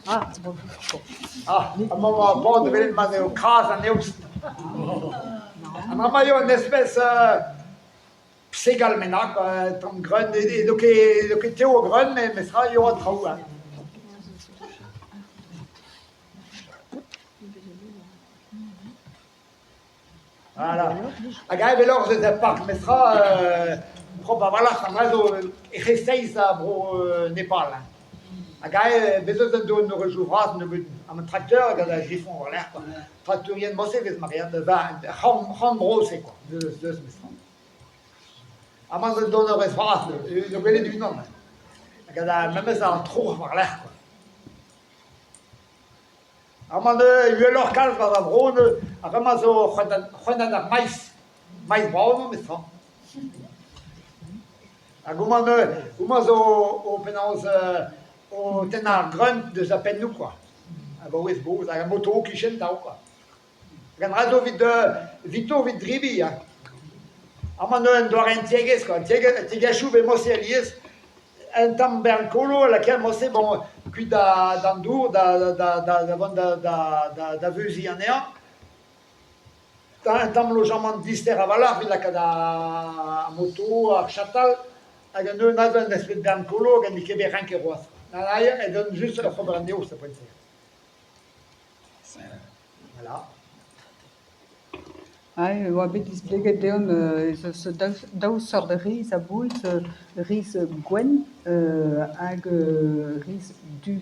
Ah, bon. Ah, a mamma bon de venir ma neo casa neus. A mamma io une espèce psegalmena quoi, tom grun et do que teo grun mais sera io trau. Voilà. A gai velor de parc mais sera proba voilà, ça mazo e resteis a bro Népal. A gai besoin de do no rejouvras no am tracteur gada griffon voilà quoi. Tracteurien mosse ves mariat de han bro c'est quoi. De mestra. A man de do no rejouvras no gele du nom. Gada même ça trop voilà quoi. A man de velor calme va bro a ramazo khonan mais bro mestra. A goumaz o penaz o tenar grunt de zapen nou, quoi. A ba ouez boz, a moto kichen tao, quoi. Gan razo vito vid dribi, ha. A man un doar en tiegez, quoi. Tiegachou be mosse aliez, un tam bern kolo, laquelle mosse, bon, kuit d'an dour, da veuzi an ea. Un tam lojament dister a valar, vid laka da moto, ar chatal, hag an eus un espèce bern kolo, hag an dikebe rank e roaz. Nalaia, et donne juste la fois neo, ça peut être. Voilà. Ai, oa bet displeget deom ce daousor de riz a bout, riz gwen hag riz du,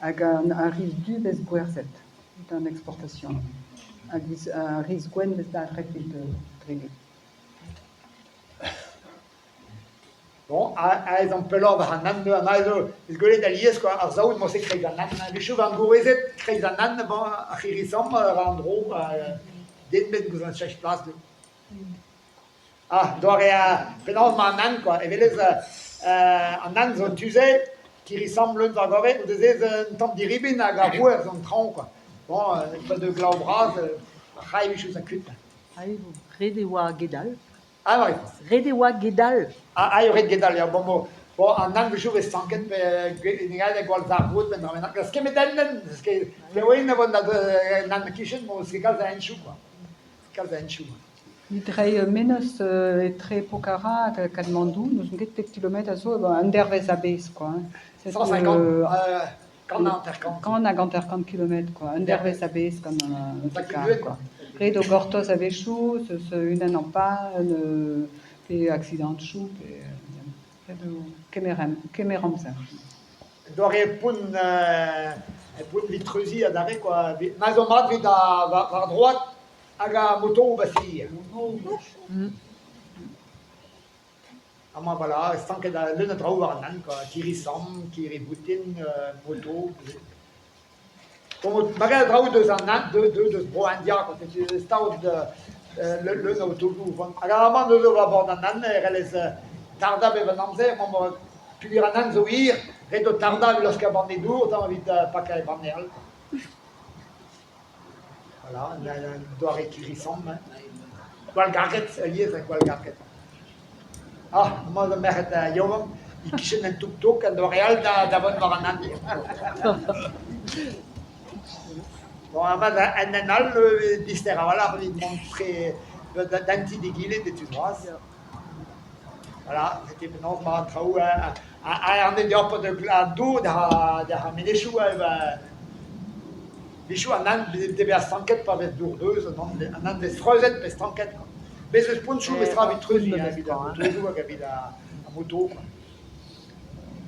hag un riz du vez gwerzet, en exportation. Hag riz gwen vez da rekvit dreget. Bon, a un pelor va an nan an aizo, ez golet aliez, quoi, ar zaoud mo se kreiz an nan, vechou van gourezet kreiz an nan, bon, a chirisam, an dro, den met gouz an chech plas de. Ah, doar e a penaz ma an nan, quoi, e velez an nan zon tuze, ki ressemble va goret, ou dezez un tamm diribin hag a rouer zon tran, quoi. Bon, pas de glau braz, rai vechou sa kut. Ai, rede oa gedal. Ah, ouais. Rede oa gedal. Ah, io red gedal, ja, bon, an nan vechou vez stanket, negal e gwal zarbout, ben ramenak, das ket den, das ket oin avon da nan kichen, bon, das ket kalz a enchou, quoi. Kalz a enchou. Idrei menos etre pokara Katmandou, nous get 10 km a zo, un dervez a bez, quoi. 150, quand on intercamp. Quand on a 50 km, quoi. Un dervez a bez, comme un pokar, quoi. Red o gortoz a vechou, une an pas, pe accident de chou, pe kemerem ça. Doar e poun vitreuzi a dare, quoi. Maz o mat vid war droat, hag a moto ou basi. Ah, moi, voilà, stanket a leun a drao war nan, quoi. Kiri sam, kiri boutin, moto. Magal drao deus an nan, deus bro india, quoi. C'est staout leun a autogou. Hag a man deus va bord an nan, relez tarda be van amzer, mom pulir an nan zo hir, red o tarda ve losk a bande dour, tan vid pak a bande al. Voilà, doar e kiri sam. Gwal garket, liez a gwal garket. Ah, moi de meret yom, i kichen en tuk-tuk, an doar e al da bon war an nan. Bon, amad an nan al dister a valar, vid montre d'anti de gilet de tuzoaz. Voilà, c'était penaz ma traou a an de diop de glado da menechou Bichou an nan debe a stanket pa vez dour deus, an nan vez freuzet pe stanket. Bez eus ponchou vez tra vitreuzi, vid a moto hag vid a moto.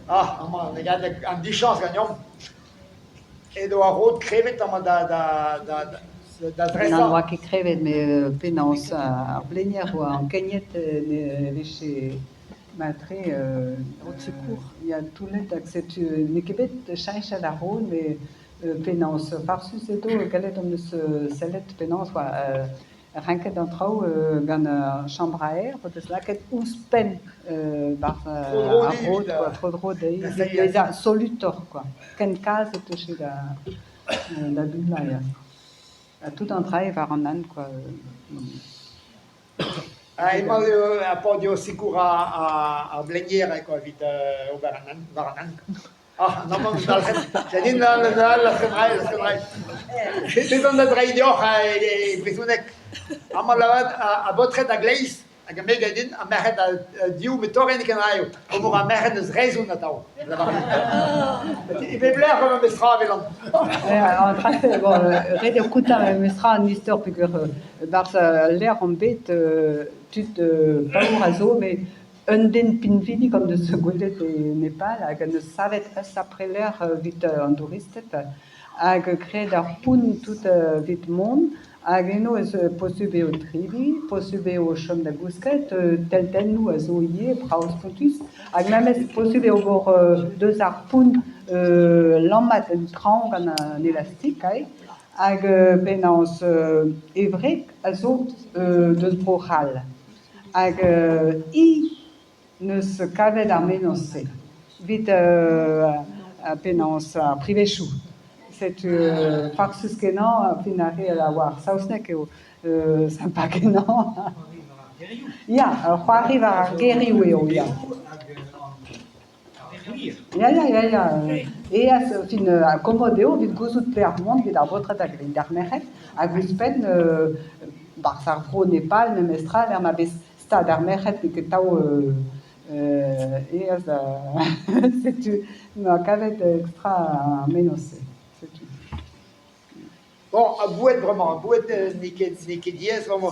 Ah, an dichans gagnam. Edo a rod krevet ama da dressa. Nan oa ket krevet, me penans ar blenier oa an kagnet veche matre Au secours. il y a tout let accept ne kebet chaich a la rôle, mais penans farsus edo galet om eus sellet penans oa ranket an trao gant chambre à air, pot eus laket ouzpen bar ar rod, quoi, tro deiz solutor, quoi. Ken kaz et eche da doula, ya. Tout an trai var an nan, quoi. Il m'a apporté au secours à Blenghier, quoi, vite au Baranan. Ah, non, non, j'ai dit, non, c'est vrai. C'était dans le draïdior, et Brisounek. À mon lavat, à votre à Gleis, à Gamegadin, à Mehed à Diou, mais Torren Canario, comme on a Mehed de Zrezoun à Tao. Il fait blaire comme un mestra avec l'homme. Bon, rede kuta mestra an istor pegur bars l'air en bête tut paour a zo, mais un den pinvini comme de ce goulet et Népal, hag ne savet es après l'air vite en touristet, hag kred ar poun tout vite monde, hag eno eus posube o trivi, posube o chom da gousket, tel nou a zo ie, braus pontus, hag memes posube o vor deus ar poun lammat en kran gant an elastik, hag penans evrek a zo deus brochal. Hag I neus kavet ar menos-se. Vit penans privechou. Set farsus kenan fin ar re a war saousnek eo sympa kenan. Ya, c'hoariv ar geriou eo, ya. Ja. Eas fin komodeo vit gouzout pe ar mont vit ar botret hag rit ar merc'hed hag eus pen bar ar vro Nepal ne mestral er ma bez stad ar merc'hed ket tao eas setu ma kavet extra menos. Bon, à Bouet, vraiment, à Bouet, Niké Diez, vraiment.